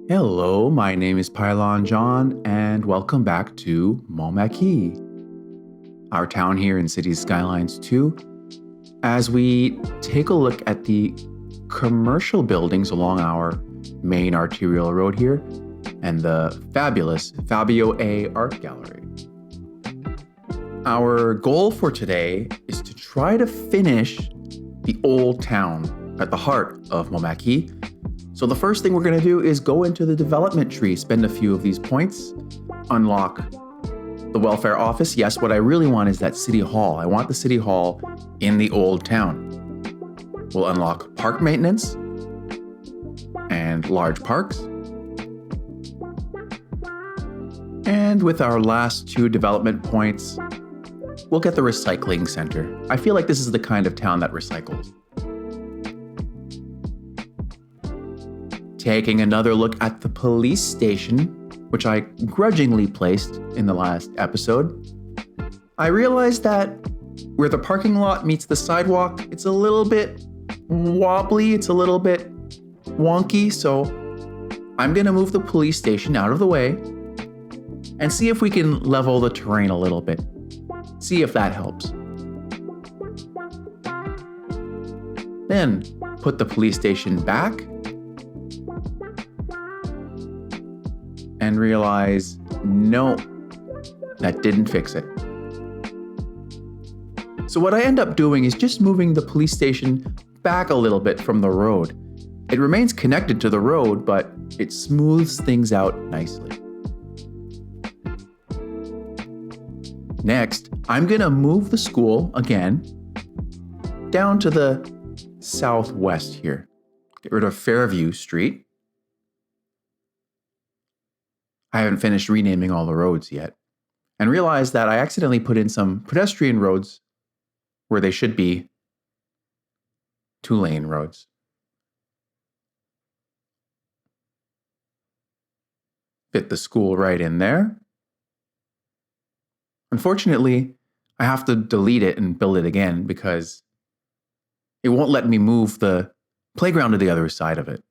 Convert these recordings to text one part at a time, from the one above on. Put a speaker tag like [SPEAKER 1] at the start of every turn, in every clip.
[SPEAKER 1] Hello, my name is Pylon John, and welcome back to Montmaquis, our town here in Cities Skylines 2, as we take a look at the commercial buildings along our main arterial road here and the fabulous Fabio A Art Gallery. Our goal for today is to try to finish the old town at the heart of Montmaquis. So the first thing we're going to do is go into the development tree, spend a few of these points, unlock the welfare office. Yes, what I really want is that city hall. I want the city hall in the old town. We'll unlock park maintenance and large parks. And with our last two development points, we'll get the recycling center. I feel like this is the kind of town that recycles. Taking another look at the police station, which I grudgingly placed in the last episode, I realized that where the parking lot meets the sidewalk, it's a little bit wobbly, it's a little bit wonky, so I'm gonna move the police station out of the way and see if we can level the terrain a little bit. See if that helps. Then put the police station back and realize, no, that didn't fix it. So what I end up doing is just moving the police station back a little bit from the road. It remains connected to the road, but it smooths things out nicely. Next, I'm gonna move the school again down to the southwest here. Get rid of Fairview Street. I haven't finished renaming all the roads yet, and realized that I accidentally put in some pedestrian roads where they should be two-lane roads. Fit the school right in there. Unfortunately, I have to delete it and build it again because it won't let me move the playground to the other side of it.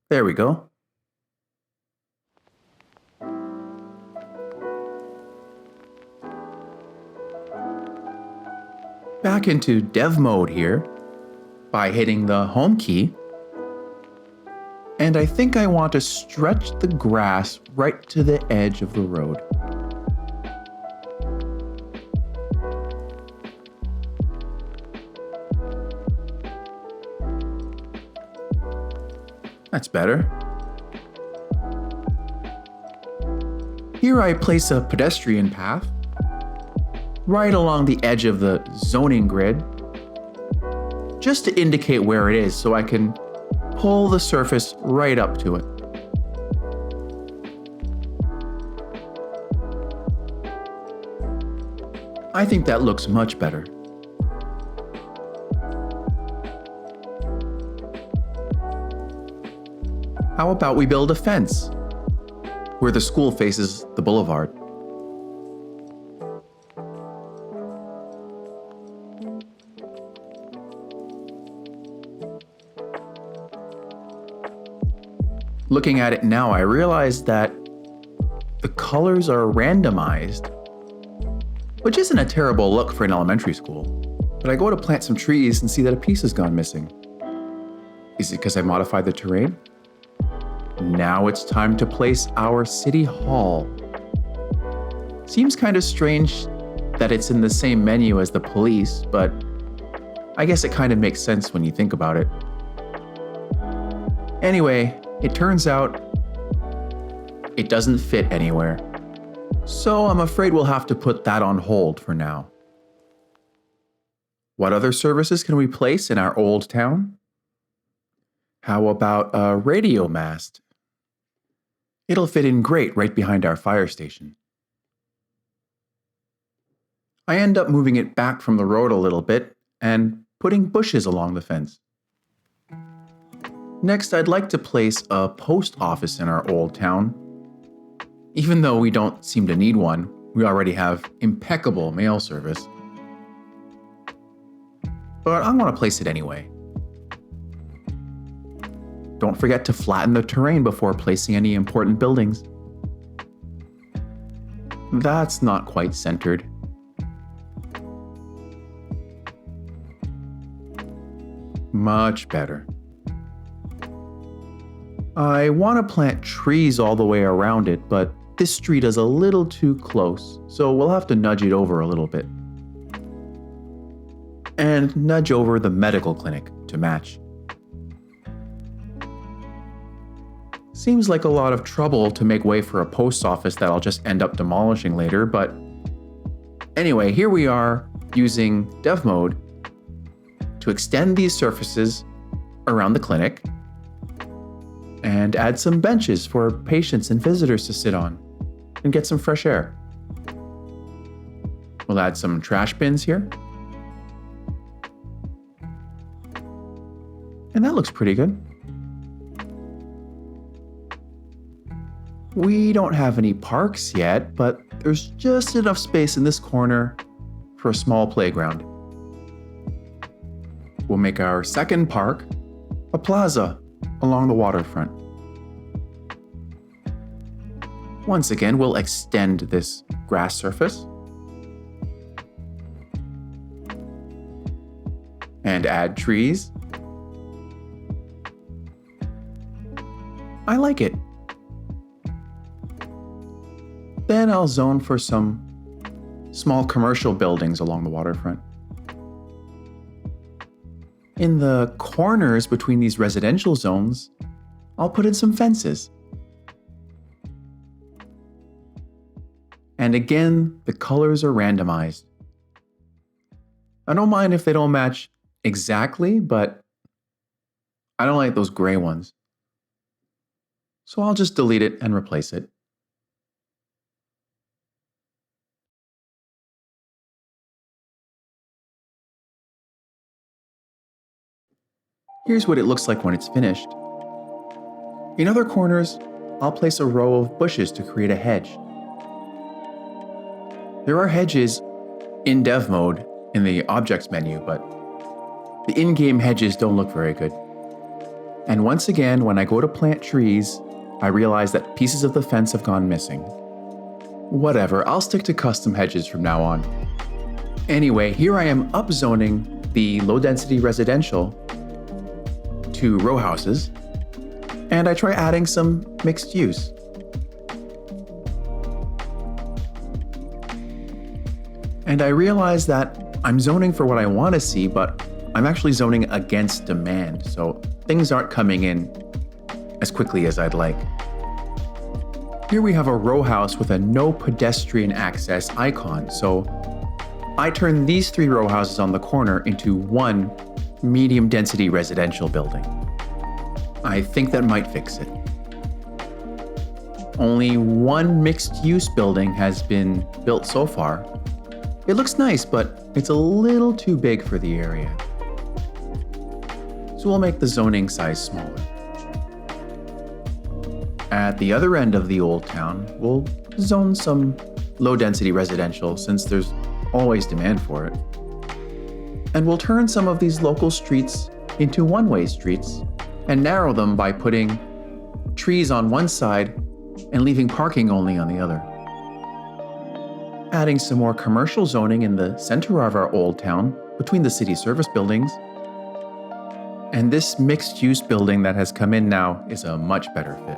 [SPEAKER 1] There we go. Back into dev mode here by hitting the home key. And I think I want to stretch the grass right to the edge of the road. That's better. Here I place a pedestrian path right along the edge of the zoning grid, just to indicate where it is so I can pull the surface right up to it. I think that looks much better. How about we build a fence where the school faces the boulevard? Looking at it now, I realize that the colors are randomized, which isn't a terrible look for an elementary school. But I go to plant some trees and see that a piece has gone missing. Is it because I modified the terrain? Now it's time to place our city hall. Seems kind of strange that it's in the same menu as the police, but I guess it kind of makes sense when you think about it. Anyway, it turns out it doesn't fit anywhere. So I'm afraid we'll have to put that on hold for now. What other services can we place in our old town? How about a radio mast? It'll fit in great right behind our fire station. I end up moving it back from the road a little bit and putting bushes along the fence. Next, I'd like to place a post office in our old town. Even though we don't seem to need one, we already have impeccable mail service. But I want to place it anyway. don't forget to flatten the terrain before placing any important buildings. That's not quite centered. Much better. I want to plant trees all the way around it, but this street is a little too close, so we'll have to nudge it over a little bit. And nudge over the medical clinic to match. Seems like a lot of trouble to make way for a post office that I'll just end up demolishing later, but anyway, here we are using dev mode to extend these surfaces around the clinic and add some benches for patients and visitors to sit on and get some fresh air. We'll add some trash bins here. And that looks pretty good. We don't have any parks yet, but there's just enough space in this corner for a small playground. We'll make our second park a plaza along the waterfront. Once again, we'll extend this grass surface and add trees. I like it. Then I'll zone for some small commercial buildings along the waterfront. In the corners between these residential zones, I'll put in some fences. And again, the colors are randomized. I don't mind if they don't match exactly, but I don't like those gray ones. So I'll just delete it and replace it. Here's what it looks like when it's finished. In other corners, I'll place a row of bushes to create a hedge. There are hedges in dev mode in the objects menu, but the in-game hedges don't look very good. And once again, when I go to plant trees, I realize that pieces of the fence have gone missing. Whatever, I'll stick to custom hedges from now on. Anyway, here I am upzoning the low-density residential to row houses, and I try adding some mixed use. And I realize that I'm zoning for what I want to see, but I'm actually zoning against demand, so things aren't coming in as quickly as I'd like. Here we have a row house with a no pedestrian access icon, so I turn these 3 row houses on the corner into one medium density residential building. I think that might fix it. Only one mixed use building has been built so far. It looks nice, but it's a little too big for the area. So we'll make the zoning size smaller. At the other end of the old town, we'll zone some low density residential since there's always demand for it. And we'll turn some of these local streets into one-way streets and narrow them by putting trees on one side and leaving parking only on the other. Adding some more commercial zoning in the center of our old town between the city service buildings. And this mixed-use building that has come in now is a much better fit.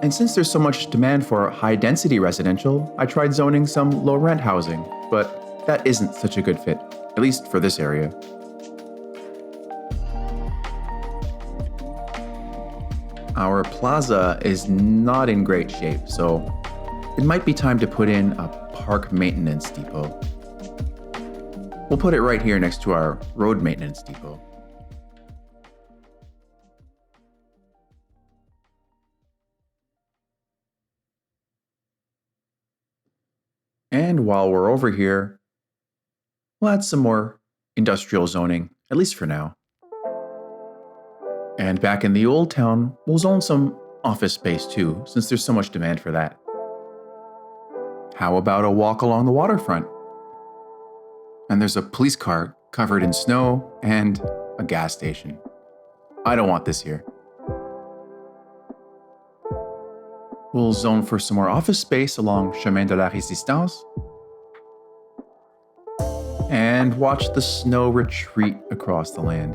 [SPEAKER 1] And since there's so much demand for high-density residential, I tried zoning some low-rent housing, but that isn't such a good fit, at least for this area. Our plaza is not in great shape, so it might be time to put in a park maintenance depot. We'll put it right here next to our road maintenance depot. And while we're over here, we'll add some more industrial zoning, at least for now. And back in the old town, we'll zone some office space too, since there's so much demand for that. How about a walk along the waterfront? And there's a police car covered in snow and a gas station. I don't want this here. We'll zone for some more office space along Chemin de la Résistance and watch the snow retreat across the land.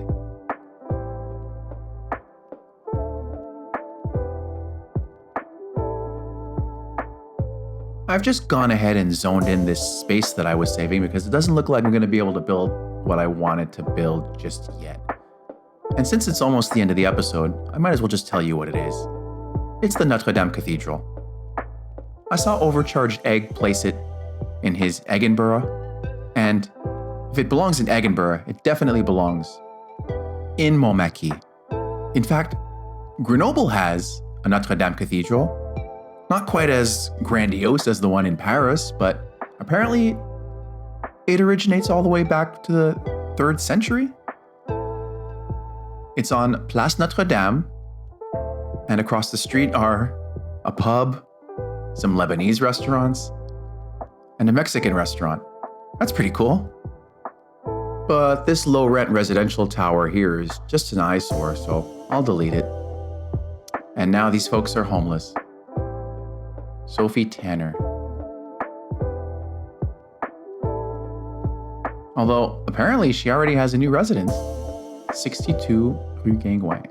[SPEAKER 1] I've just gone ahead and zoned in this space that I was saving because it doesn't look like I'm going to be able to build what I wanted to build just yet. And since it's almost the end of the episode, I might as well just tell you what it is. It's the Notre Dame Cathedral. I saw Overcharged Egg place it in his Egginborough, and if it belongs in Egginborough, it definitely belongs in Montmaquis. In fact, Grenoble has a Notre Dame Cathedral. Not quite as grandiose as the one in Paris, but apparently it originates all the way back to the 3rd century. It's on Place Notre Dame, and across the street are a pub, some Lebanese restaurants, and a Mexican restaurant. That's pretty cool. But this low-rent residential tower here is just an eyesore, so I'll delete it. And now these folks are homeless. Sophie Tanner. Although, apparently she already has a new residence, 62 Rue Gangway.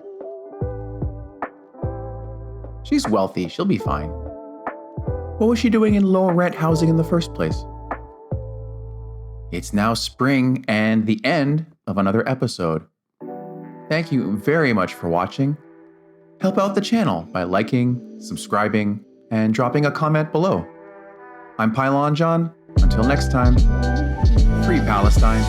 [SPEAKER 1] She's wealthy, she'll be fine. What was she doing in low-rent housing in the first place? It's now spring and the end of another episode. Thank you very much for watching. Help out the channel by liking, subscribing, and dropping a comment below. I'm Pylon John. Until next time, free Palestine.